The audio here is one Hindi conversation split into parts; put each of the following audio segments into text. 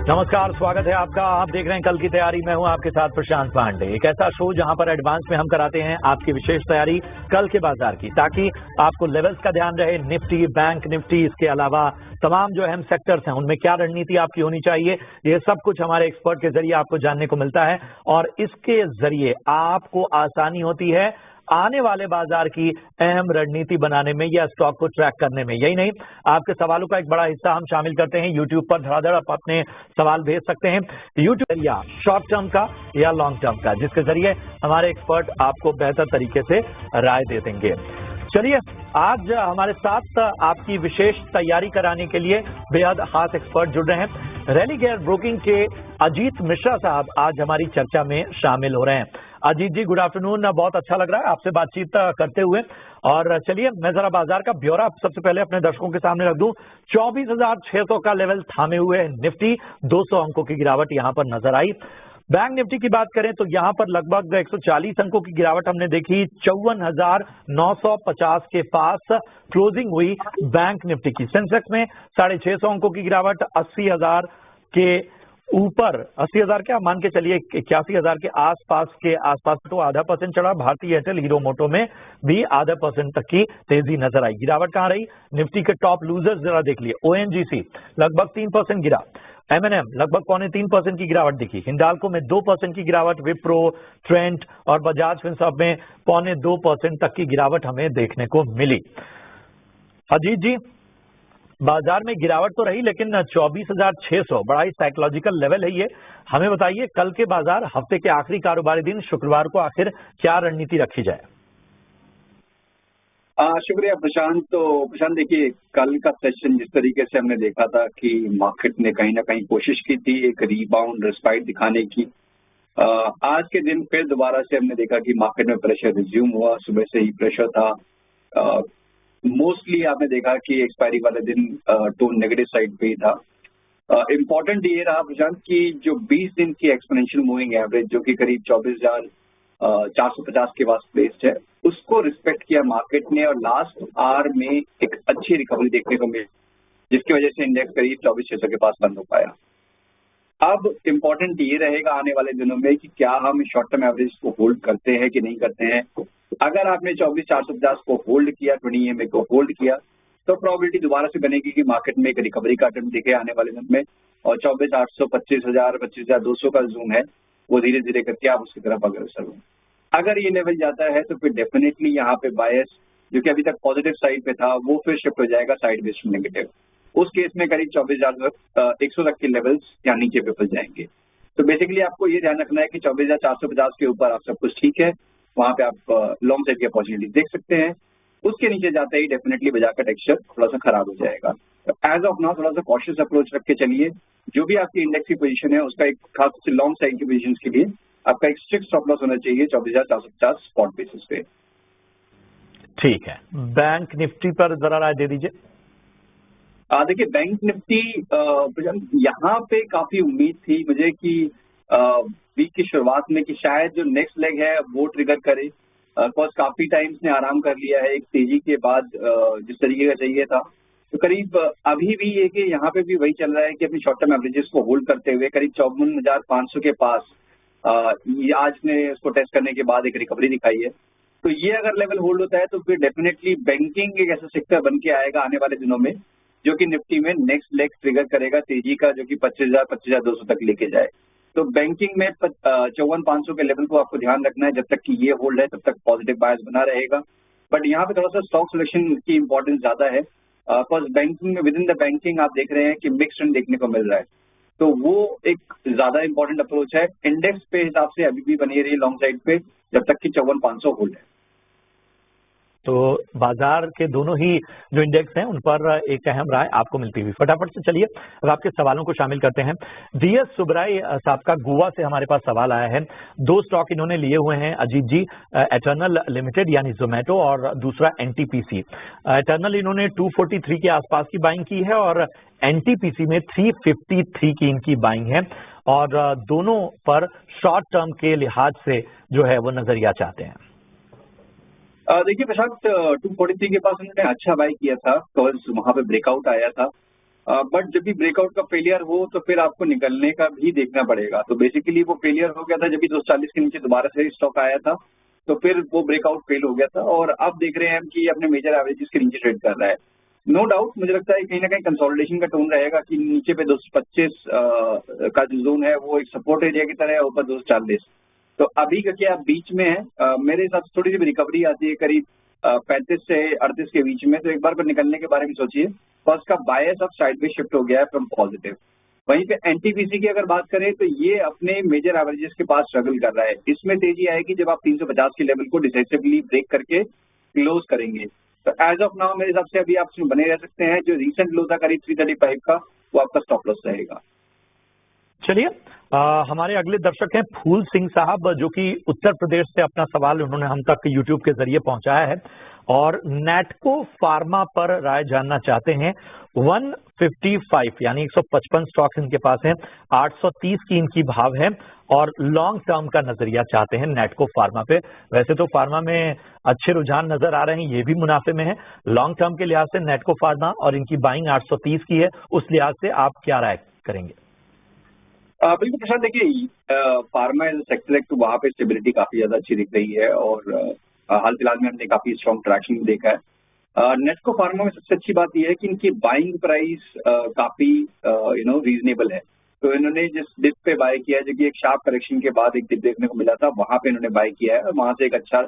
नमस्कार, स्वागत है आपका। आप देख रहे हैं कल की तैयारी। मैं हूं आपके साथ प्रशांत पांडे। एक ऐसा शो जहां पर एडवांस में हम कराते हैं आपकी विशेष तैयारी कल के बाजार की, ताकि आपको लेवल्स का ध्यान रहे। निफ्टी, बैंक निफ्टी, इसके अलावा तमाम जो अहम सेक्टर्स हैं उनमें क्या रणनीति आपकी होनी चाहिए, ये सब कुछ हमारे एक्सपर्ट के जरिए आपको जानने को मिलता है और इसके जरिए आपको आसानी होती है आने वाले बाजार की अहम रणनीति बनाने में या स्टॉक को ट्रैक करने में। यही नहीं, आपके सवालों का एक बड़ा हिस्सा हम शामिल करते हैं यूट्यूब पर। धड़ाधड़ आप अपने सवाल भेज सकते हैं यूट्यूब या शॉर्ट टर्म का या लॉन्ग टर्म का, जिसके जरिए हमारे एक्सपर्ट आपको बेहतर तरीके से राय दे देंगे। चलिए, आज हमारे साथ आपकी विशेष तैयारी कराने के लिए बेहद खास एक्सपर्ट जुड़ रहे हैं। रैली गेयर ब्रोकिंग के अजीत मिश्रा साहब आज हमारी चर्चा में शामिल हो रहे हैं। अजीत जी, गुड आफ्टरनून। बहुत अच्छा लग रहा है आपसे बातचीत करते हुए। और चलिए, मैं जरा बाजार का ब्यौरा सबसे पहले अपने दर्शकों के सामने रख दूं। 24,600 का लेवल थामे हुए निफ्टी, 200 अंकों की गिरावट यहां पर नजर आई। बैंक निफ्टी की बात करें तो यहां पर लगभग 140 अंकों की गिरावट हमने देखी। 54,950 के पास क्लोजिंग हुई बैंक निफ्टी की। सेंसेक्स में 650 अंकों की गिरावट, 80,000 के ऊपर, 80,000 क्या मान के चलिए 81,000 के आसपास तो आधा % चढ़ा। भारतीय एयरटेल, हीरो मोटो में भी आधा % तक की तेजी नजर आई। गिरावट कहां रही? निफ्टी के टॉप लूजर्स जरा देख लिए। ओएनजीसी लगभग 3% गिरा, एमएनएम लगभग 2.25% की गिरावट दिखी, हिंडाल्को में 2% की गिरावट, विप्रो, ट्रेंट और बजाज फिनसर्व में 2.25% तक की गिरावट हमें देखने को मिली। अजीत जी, बाजार में गिरावट तो रही, लेकिन 24,600 बड़ा ही साइकोलॉजिकल लेवल है ये। हमें बताइए, कल के बाजार, हफ्ते के आखिरी कारोबारी दिन शुक्रवार को आखिर क्या रणनीति रखी जाए? शुक्रिया प्रशांत। तो प्रशांत देखिए, कल का सेशन जिस तरीके से हमने देखा था कि मार्केट ने कहीं ना कहीं कोशिश की थी एक रीबाउंड रिस्पाइट दिखाने की। आज के दिन फिर दोबारा से हमने देखा कि मार्केट में प्रेशर रिज्यूम हुआ। सुबह से ही प्रेशर था। मोस्टली आपने देखा कि एक्सपायरी वाले दिन टोन नेगेटिव साइड पे ही था। इम्पोर्टेंट ये रहा प्रशांत कि जो 20 दिन की एक्सपोनेंशियल मूविंग एवरेज, जो कि करीब 24,450 के पास प्लेस्ड है, उसको रिस्पेक्ट किया मार्केट ने और लास्ट आवर में एक अच्छी रिकवरी देखने को मिली, जिसकी वजह से इंडेक्स करीब 24,600 के पास बंद हो पाया। अब इम्पोर्टेंट ये रहेगा आने वाले दिनों में कि क्या हम शॉर्ट टर्म एवरेज को होल्ड करते हैं कि नहीं करते हैं। अगर आपने 24,450 को होल्ड किया, 20 EMA को होल्ड किया, तो प्रोबेबिलिटी दोबारा से बनेगी कि मार्केट में एक रिकवरी का अटेम्प्ट दिखे आने वाले दिन में। और 24,800, 25,000, 25,200 का जूम है, वो धीरे धीरे करके आप उसकी तरफ अग्रसर हो। अगर ये लेवल जाता है तो फिर डेफिनेटली यहाँ पे बायस, जो कि अभी तक पॉजिटिव साइड पे था, वो फिर शिफ्ट हो जाएगा साइड बेस टू नेगेटिव। उस केस में करीब 24,100 तक के लेवल्स या नीचे पे फंस जाएंगे। तो बेसिकली आपको ये ध्यान रखना है कि 24,450 के ऊपर आप सब कुछ ठीक है, वहां पे आप लॉन्ग साइड की अपॉर्चुनिटी देख सकते हैं। उसके नीचे जाते ही डेफिनेटली बाजार का टेक्सचर थोड़ा सा खराब हो जाएगा। एज ऑफ नाउ थोड़ा सा कॉशियस अप्रोच रख के चलिए। जो भी आपकी इंडेक्स की पोजीशन है, उसका एक खास से लॉन्ग साइड की पोजीशन के लिए आपका एक स्ट्रिक्ट स्टॉप लॉस होना चाहिए 24,450 स्पॉट बेसिस पे। ठीक है, बैंक निफ्टी पर जरा राय दे दीजिए। देखिए, बैंक निफ्टी यहाँ पे काफी उम्मीद थी मुझे कि वीक की शुरुआत में कि शायद जो नेक्स्ट लेग है वो ट्रिगर करे। बिकॉज काफी टाइम्स ने आराम कर लिया है एक तेजी के बाद, जिस तरीके का चाहिए था। तो करीब अभी भी ये कि यहाँ पे भी वही चल रहा है कि अपनी शॉर्ट टर्म एवरेजेस को होल्ड करते हुए करीब 54,500 के पास ये आज ने उसको टेस्ट करने के बाद एक रिकवरी दिखाई है। तो ये अगर लेवल होल्ड होता है तो फिर डेफिनेटली बैंकिंग एक ऐसा सेक्टर बन के आएगा आने वाले दिनों में, जो कि निफ्टी में नेक्स्ट लेग ट्रिगर करेगा तेजी का, जो कि 25,000, 25,200 तक लेके जाए। तो बैंकिंग में 54,500 के लेवल को आपको ध्यान रखना है। जब तक कि ये होल्ड है तब तक पॉजिटिव बायस बना रहेगा। बट यहाँ पे थोड़ा सा स्टॉक सिलेक्शन की इंपॉर्टेंस ज्यादा है। बिकॉज बैंकिंग में, विद इन द बैंकिंग आप देख रहे हैं कि मिक्स ट्रेंड देखने को मिल रहा है। तो वो एक ज्यादा इंपॉर्टेंट अप्रोच है। इंडेक्स पे हिसाब से अभी भी बनी रही लॉन्ग साइड पे जब तक कि 54,500 होल्ड है। तो बाजार के दोनों ही जो इंडेक्स हैं उन पर एक अहम राय आपको मिलती हुई। फटाफट से चलिए अब आपके सवालों को शामिल करते हैं। DS सुब्राई साहब का गोवा से हमारे पास सवाल आया है। 2 स्टॉक इन्होंने लिए हुए हैं अजीत जी, एटर्नल लिमिटेड यानी जोमेटो और दूसरा NTPC। एटर्नल इन्होंने 243 के आसपास की बाइंग की है और NTPC में 353 की इनकी बाइंग है और दोनों पर शॉर्ट टर्म के लिहाज से जो है वो नजरिया चाहते हैं। देखिए प्रशांत, 243 के पास उन्होंने अच्छा बाई किया था बिकॉज वहां पे ब्रेकआउट आया था। बट जब भी ब्रेकआउट का फेलियर हो तो फिर आपको निकलने का भी देखना पड़ेगा। तो बेसिकली वो फेलियर हो गया था जब भी 240 के नीचे दोबारा से स्टॉक आया था, तो फिर वो ब्रेकआउट फेल हो गया था और अब देख रहे हैं हम कि ये अपने मेजर एवरेजेस के नीचे ट्रेड कर रहा है। नो डाउट मुझे लगता है कहीं ना कहीं कंसोलिडेशन का टोन रहेगा कि नीचे पे 225 का जो जोन है वो एक सपोर्ट एरिया की तरह है, ऊपर 240। तो अभी का क्या बीच में है, मेरे हिसाब से थोड़ी सी रिकवरी आती है करीब 35 से 38 के बीच में, तो एक बार पर निकलने के बारे में सोचिए। फर्स्ट का बायस अब साइड पे शिफ्ट हो गया है फ्रॉम पॉजिटिव। वहीं पे एनटीपीसी की अगर बात करें तो ये अपने मेजर एवरेजेस के पास स्ट्रगल कर रहा है। इसमें तेजी आएगी जब आप 350 के लेवल को डिसाइसिवली ब्रेक करके क्लोज करेंगे। तो एज ऑफ नाउ मेरे हिसाब से अभी आप इसमें बने रह सकते हैं। जो रिसेंट लो था करीब 335 का, वो आपका स्टॉप लॉस रहेगा। चलिए, हमारे अगले दर्शक हैं फूल सिंह साहब, जो कि उत्तर प्रदेश से अपना सवाल उन्होंने हम तक यूट्यूब के जरिए पहुंचाया है और नैटको फार्मा पर राय जानना चाहते हैं। 155 यानी 155 स्टॉक्स इनके पास हैं, 830 की इनकी भाव है और लॉन्ग टर्म का नजरिया चाहते हैं नैटको फार्मा पे। वैसे तो फार्मा में अच्छे रुझान नजर आ रहे हैं, ये भी मुनाफे में है। लॉन्ग टर्म के लिहाज से नैटको फार्मा और इनकी बाइंग 830 की है, उस लिहाज से आप क्या राय करेंगे? बिल्कुल प्रशांत, देखिए फार्मा एज सेक्टर है तो वहाँ पे स्टेबिलिटी काफी ज्यादा अच्छी दिख रही है और हाल फिलहाल में हमने काफी स्ट्रॉन्ग ट्रैक्शन देखा है। नेटको फार्मा में सबसे अच्छी बात यह है कि इनकी बाइंग प्राइस काफी रीजनेबल है। तो इन्होंने जिस डिप पे बाय किया है, जो कि एक शार्प करेक्शन के बाद एक डिप देखने को मिला था, वहां पे इन्होंने बाय किया है और वहां से एक अच्छा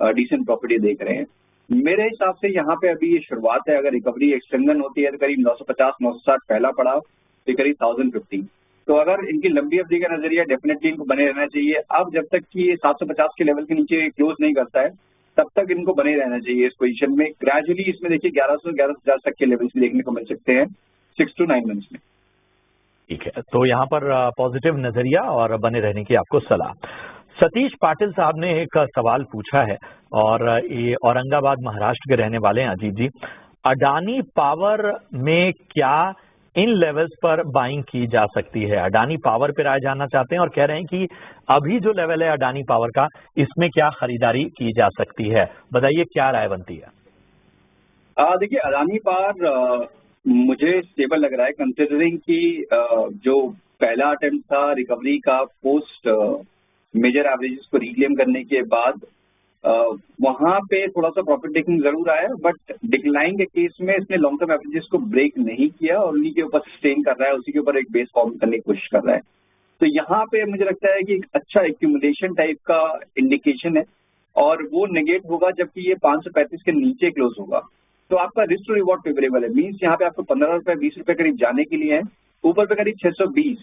डिसेंट प्रॉफिट देख रहे हैं। मेरे हिसाब से यहाँ पे अभी ये शुरुआत है। अगर रिकवरी एक्सटेंशन होती है तो करीब 950 960 पहला पड़ाव, तो करीब 1050। तो अगर इनकी लंबी अवधि का नजरिया डेफिनेटली इनको बने रहना चाहिए। अब जब तक कि ये 750 के लेवल के नीचे क्लोज नहीं करता है, तब तक इनको बने रहना चाहिए इस पोजीशन में। ग्रेजुअली इसमें देखिए 1100-1150 तक के लेवल्स भी देखने को मिल सकते हैं 6 to 9 मंथ्स में। ठीक है, तो यहाँ पर पॉजिटिव नजरिया और बने रहने की आपको सलाह। सतीश पाटिल साहब ने एक सवाल पूछा है और ये औरंगाबाद महाराष्ट्र के रहने वाले हैं अजीत जी। अडानी पावर में क्या इन लेवल्स पर बाइंग की जा सकती है? अडानी पावर पर राय जानना चाहते हैं और कह रहे हैं कि अभी जो लेवल है अडानी पावर का, इसमें क्या खरीदारी की जा सकती है? बताइए क्या राय बनती है? देखिए अडानी पावर मुझे स्टेबल लग रहा है, कंसिडरिंग कि जो पहला अटेम्प्ट था रिकवरी का पोस्ट मेजर एवरेजेस को रिक्लेम करने के बाद, वहां पे थोड़ा सा प्रॉफिट टेकिंग जरूर आया, बट डिक्लाइन के केस में इसने लॉन्ग टर्म एवरेजेस को ब्रेक नहीं किया और उन्हीं के ऊपर सस्टेन कर रहा है, उसी के ऊपर एक बेस फॉर्म करने की कोशिश कर रहा है। तो यहाँ पे मुझे लगता है कि एक अच्छा एक्यूमुलेशन टाइप का इंडिकेशन है और वो नेगेट होगा जबकि ये 535 के नीचे क्लोज होगा। तो आपका रिस्क टू रिवॉर्ड फेवरेबल है। मीन्स यहाँ पे आपको 15 रुपए 20 रुपए करीब जाने के लिए है, ऊपर पे करीब 620,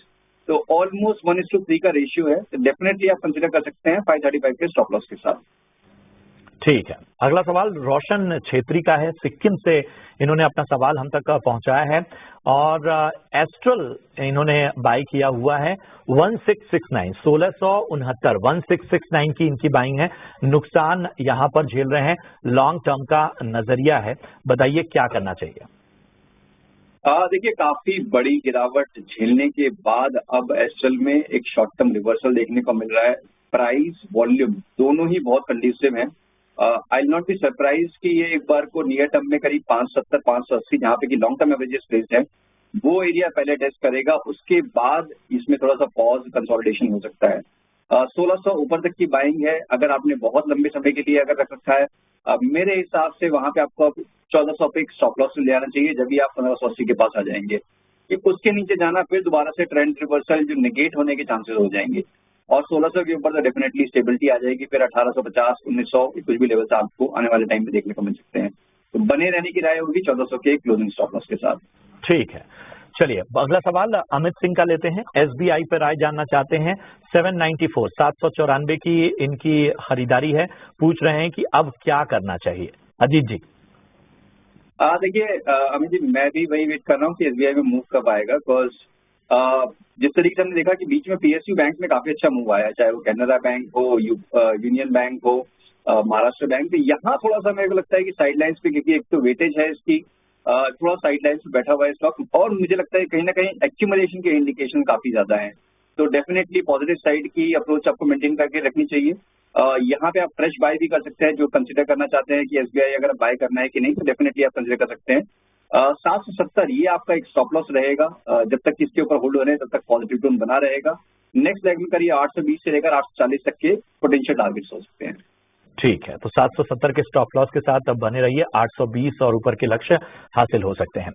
तो ऑलमोस्ट 1:3 का रेशियो है। तो डेफिनेटली आप कंसिडर कर सकते हैं 535 के स्टॉप लॉस के साथ। ठीक है, अगला सवाल रोशन छेत्री का है, सिक्किम से इन्होंने अपना सवाल हम तक पहुंचाया है और एस्ट्रल इन्होंने बाई किया हुआ है 1669 1669 की इनकी बाइंग है। नुकसान यहां पर झेल रहे हैं, लॉन्ग टर्म का नजरिया है, बताइए क्या करना चाहिए? देखिए काफी बड़ी गिरावट झेलने के बाद अब एस्ट्रल में एक शॉर्ट टर्म रिवर्सल देखने को मिल रहा है। प्राइस वॉल्यूम दोनों ही बहुत कंडीसिव हैं। आई नॉट बी सरप्राइज कि ये एक बार को नियर टर्म में करीब 570 580 जहाँ पे कि लॉन्ग टर्म एवरेजेस प्लेस्ड है, वो एरिया पहले टेस्ट करेगा, उसके बाद इसमें थोड़ा सा पॉज कंसोलिडेशन हो सकता है। 1600 ऊपर तक की बाइंग है। अगर आपने बहुत लंबे समय के लिए अगर रख रखा है, मेरे हिसाब से वहां पे आपको 1400 पे स्टॉप लॉस ले आना चाहिए, जब भी आप 1580 के पास आ जाएंगे। कि उसके नीचे जाना फिर दोबारा से ट्रेंड रिवर्सल जो निगेट होने के चांसेस हो जाएंगे और 1600 के ऊपर तो डेफिनेटली स्टेबिलिटी आ जाएगी। फिर 1850 1900 कुछ भी लेवल्स आपको आने वाले टाइम में देखने को मिल सकते हैं। तो बने रहने की राय होगी 1400 के क्लोजिंग स्टॉप लॉस के साथ। ठीक है, चलिए अगला सवाल अमित सिंह का लेते हैं। एसबीआई पर राय जानना चाहते हैं। 794 794 की इनकी खरीदारी है, पूछ रहे हैं कि अब क्या करना चाहिए? अजीत जी। देखिए अमित जी, मैं भी वही वेट कर रहा हूँ कि एसबीआई में मूव कब आएगा। बिकॉज जिस तरीके से हमने देखा कि बीच में पीएसयू बैंक में काफी अच्छा मूव आया, चाहे वो कैनरा बैंक हो, यूनियन बैंक हो, महाराष्ट्र बैंक, तो यहाँ थोड़ा सा मेरे को लगता है कि साइडलाइंस पे, क्योंकि एक तो वेटेज है इसकी, थोड़ा साइडलाइंस पे बैठा हुआ है स्टॉक और मुझे लगता है कहीं ना कहीं एक्यूमुलेशन के इंडिकेशन काफी ज्यादा है। तो डेफिनेटली पॉजिटिव साइड की अप्रोच आपको मेंटेन करके रखनी चाहिए। यहाँ पे आप फ्रेश बाय भी कर सकते हैं, जो कंसिडर करना चाहते हैं कि एसबीआई अगर बाय करना है कि नहीं, तो डेफिनेटली आप कंसिडर कर सकते हैं। 770 ये आपका एक स्टॉप लॉस रहेगा। जब तक इसके ऊपर होल्ड हो रहे हैं तब तक पॉजिटिव टोन बना रहेगा। नेक्स्ट लेग में करिए 820 से लेकर 840 तक के पोटेंशियल टारगेट्स हो सकते हैं। ठीक है, तो 770 के स्टॉप लॉस के साथ अब बने रहिए, 820 और ऊपर के लक्ष्य हासिल हो सकते हैं।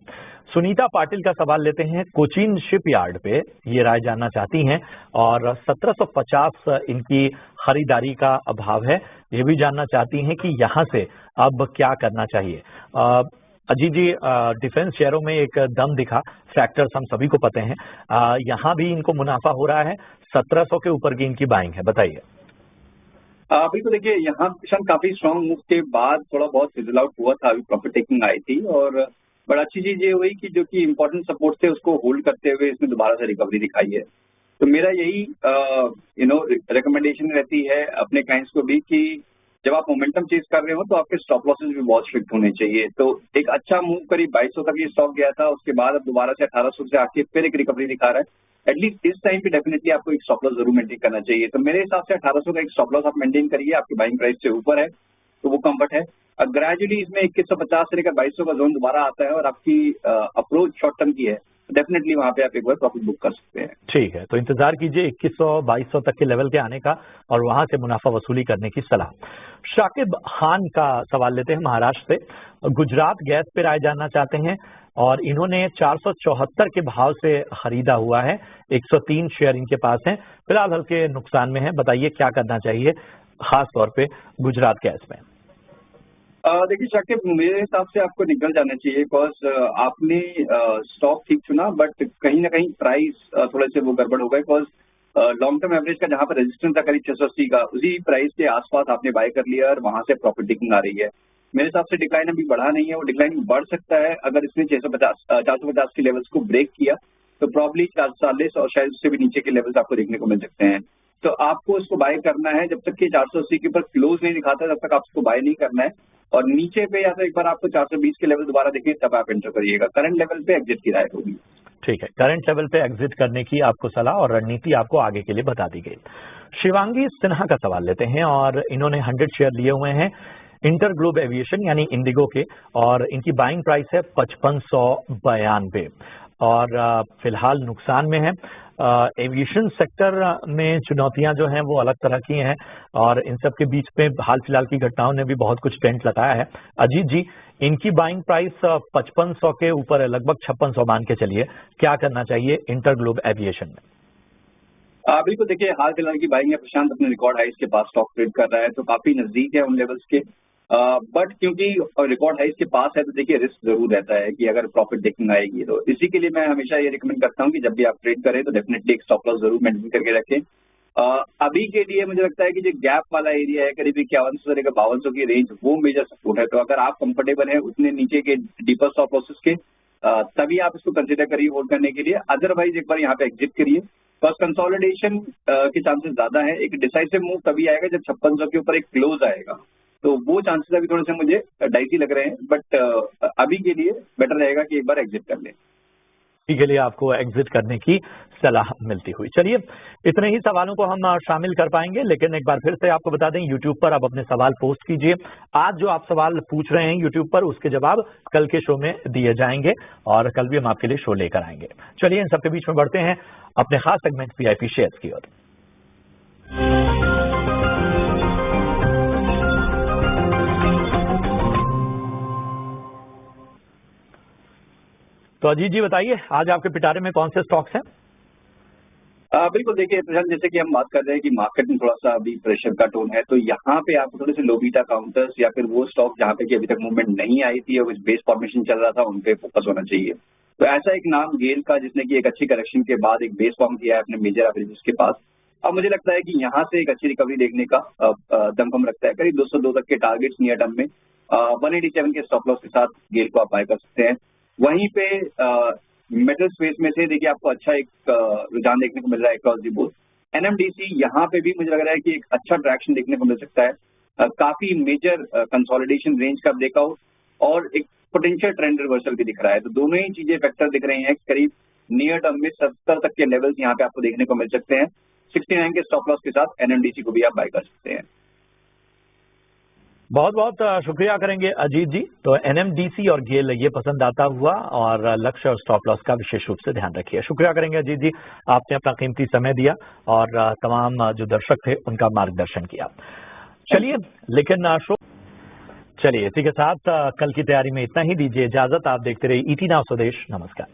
सुनीता पाटिल का सवाल लेते हैं, कोचीन शिपयार्ड पे ये राय जानना चाहती हैं और 1750 इनकी खरीदारी का अभाव है। ये भी जानना चाहती हैं कि यहाँ से अब क्या करना चाहिए। अजीत जी, डिफेंस शेयरों में एक दम दिखा, फैक्टर्स हम सभी को पता हैं। यहाँ भी इनको मुनाफा हो रहा है, 1700 के ऊपर की इनकी बाइंग है, बताइए। बिल्कुल, देखिए यहाँ प्रशांत काफी स्ट्रॉन्ग मूव के बाद थोड़ा बहुत फिजल आउट हुआ था, अभी प्रॉफिट टेकिंग आई थी और बड़ा अच्छी चीज ये हुई कि जो कि इंपॉर्टेंट सपोर्ट थे उसको होल्ड करते हुए इसमें दोबारा से रिकवरी दिखाई है। तो मेरा यही रिकमेंडेशन रहती है अपने क्लाइंट्स को भी कि जब आप मोमेंटम चेज कर रहे हो तो आपके स्टॉप लॉसेस भी बहुत स्ट्रिक्ट होने चाहिए। तो एक अच्छा मूव करीब 2200 तक ये स्टॉक गया था, उसके बाद अब दोबारा से 1800 से आके फिर एक रिकवरी दिखा रहा है। एटलीस्ट इस टाइम पे डेफिनेटली आपको एक स्टॉप लॉस जरूर मेंटेन करना चाहिए। तो मेरे हिसाब से 1800 का एक स्टॉप लॉस आप मेंटेन करिए, आपकी बाइंग प्राइस से ऊपर है तो वो कंफर्ट है। ग्रेजुअली इसमें 2150 से लेकर 2200 का जोन दोबारा आता है और आपकी अप्रोच शॉर्ट टर्म की है, डेफिनेटली वहां पे आप एक बार प्रॉफिट बुक कर सकते हैं। ठीक है, तो इंतजार कीजिए 2100-2200 तक के लेवल के आने का और वहां से मुनाफा वसूली करने की सलाह। शाकिब खान का सवाल लेते हैं महाराष्ट्र से, गुजरात गैस पे राय जानना चाहते हैं और इन्होंने 474 के भाव से खरीदा हुआ है, 103 शेयर इनके पास हैं, फिलहाल हल्के नुकसान में है। बताइए क्या करना चाहिए खास तौर पे गुजरात गैस में। देखिए शाकिब, मेरे हिसाब से आपको निकल जाना चाहिए बिकॉज आपने स्टॉक ठीक चुना बट कहीं ना कहीं प्राइस थोड़े से वो गड़बड़ हो गए बिकॉज लॉन्ग टर्म एवरेज का जहां पर रेजिस्टेंस था करीब 680 का, उसी प्राइस के आसपास आपने बाय कर लिया और वहां से प्रॉफिट टेकिंग आ रही है। मेरे हिसाब से डिक्लाइन अभी बढ़ा नहीं है, वो डिक्लाइन बढ़ सकता है अगर इसने 450 के लेवल्स को ब्रेक किया तो प्रॉब्ली 440 और शायद उससे भी नीचे के लेवल्स आपको देखने को मिल सकते हैं। तो आपको उसको बाय करना है, जब तक कि 480 के ऊपर क्लोज नहीं दिखाता तब तक आप उसको बाय नहीं करना है और नीचे पे या तो एक बार आपको 420 के लेवल दोबारा देखें तब आप एंटर करिएगा। करंट लेवल पे एग्जिट की राय होगी। ठीक है, करंट लेवल पे एग्जिट करने की आपको सलाह और रणनीति आपको आगे के लिए बता दी गई। शिवांगी सिन्हा का सवाल लेते हैं और इन्होंने 100 शेयर लिए हुए हैं इंटर ग्लोब एविएशन यानी इंडिगो के और इनकी बाइंग प्राइस है 5592 और फिलहाल नुकसान में है। एविएशन सेक्टर में चुनौतियां जो हैं वो अलग तरह की हैं और इन सब के बीच में हाल फिलहाल की घटनाओं ने भी बहुत कुछ टेंट लगाया है। अजीत जी, इनकी बाइंग प्राइस 5500 के ऊपर है, लगभग 5600 मान के चलिए, क्या करना चाहिए इंटर ग्लोब एविएशन में? बिल्कुल, देखिए हाल फिलहाल की बाइंग है प्रशांत अपने रिकॉर्ड हाइस के पास स्टॉक ट्रेड कर रहा है तो काफी नजदीक है उन लेवल्स के। बट क्योंकि रिकॉर्ड हाइस के पास है तो देखिए रिस्क जरूर रहता है कि अगर प्रॉफिट टेकिंग आएगी तो इसी के लिए मैं हमेशा ये रिकमेंड करता हूँ कि जब भी आप ट्रेड करें तो डेफिनेटली एक स्टॉप लॉस जरूर मेंटेन करके रखें। अभी के लिए मुझे लगता है कि जो गैप वाला एरिया है करीब 5100 से लेकर 5200 की रेंज वो मेजर सपोर्ट है। तो अगर आप कंफर्टेबल हैं उतने नीचे के डीपर स्टॉप लॉसेस के तभी आप इसको कंसिडर करिए होल्ड करने के लिए, अदरवाइज एक बार यहाँ पे एग्जिट करिए। बस कंसोलिडेशन के चांसेस ज्यादा है। एक डिसाइसिव मूव तभी आएगा जब 5600 के ऊपर एक क्लोज आएगा, तो वो चांसेस अभी थोड़े से मुझे डाइसी लग रहे हैं। बट अभी के लिए बेटर रहेगा कि एक बार एग्जिट कर लें। के लिए आपको एग्जिट करने की सलाह मिलती हुई। चलिए, इतने ही सवालों को हम शामिल कर पाएंगे, लेकिन एक बार फिर से आपको बता दें YouTube पर आप अपने सवाल पोस्ट कीजिए। आज जो आप सवाल पूछ रहे हैं YouTube पर उसके जवाब कल के शो में दिए जाएंगे और कल भी हम आपके लिए शो लेकर आएंगे। चलिए, इन सबके बीच में बढ़ते हैं अपने खास सेगमेंट VIP शेयर्स की ओर। तो अजीत जी बताइए, आज आपके पिटारे में कौन से स्टॉक्स हैं? बिल्कुल, देखिए प्रशांत, जैसे कि हम बात कर रहे हैं कि मार्केट में थोड़ा सा अभी प्रेशर का टोन है तो यहाँ पे आपको थोड़े से लो बीटा काउंटर्स या फिर वो स्टॉक जहाँ पे कि अभी तक मूवमेंट नहीं आई थी और बेस फॉर्मेशन चल रहा था उन पे फोकस होना चाहिए। तो ऐसा एक नाम गेल का जिसने कि एक अच्छी करेक्शन के बाद एक बेस फॉर्म किया है अपने मेजर एवरेजेस के पास। अब मुझे लगता है कि यहाँ से एक अच्छी रिकवरी देखने का दमखम रखता है। करीब 202 तक के टारगेट्स नियर टर्म में 187 के स्टॉप लॉस के साथ गेल को आप बाय कर सकते हैं। वहीं पे मेटल स्पेस में से देखिए आपको अच्छा एक रुझान देखने को मिल रहा है अक्रॉस दी बोर्ड। NMDC यहाँ पे भी मुझे लग रहा है कि एक अच्छा ट्रैक्शन देखने को मिल सकता है। काफी मेजर कंसोलिडेशन रेंज का ब्रेकआउट और एक पोटेंशियल ट्रेंड रिवर्सल भी दिख रहा है। तो दोनों ही चीजें फैक्टर दिख रही हैं। करीब नियर टर्म में 70 तक के लेवल्स यहाँ पे आपको देखने को मिल सकते हैं। 69 के स्टॉप लॉस के साथ NMDC को भी आप बाय कर सकते हैं। बहुत बहुत शुक्रिया करेंगे अजीत जी। तो एनएमडीसी और गेल ये पसंद आता हुआ, और लक्ष्य और स्टॉप लॉस का विशेष रूप से ध्यान रखिए। शुक्रिया करेंगे अजीत जी, आपने अपना कीमती समय दिया और तमाम जो दर्शक थे उनका मार्गदर्शन किया। चलिए, लेकिन चलिए इसी के साथ कल की तैयारी में इतना ही। दीजिए इजाजत। आप देखते रहिए ईटी नाउ स्वदेश। नमस्कार।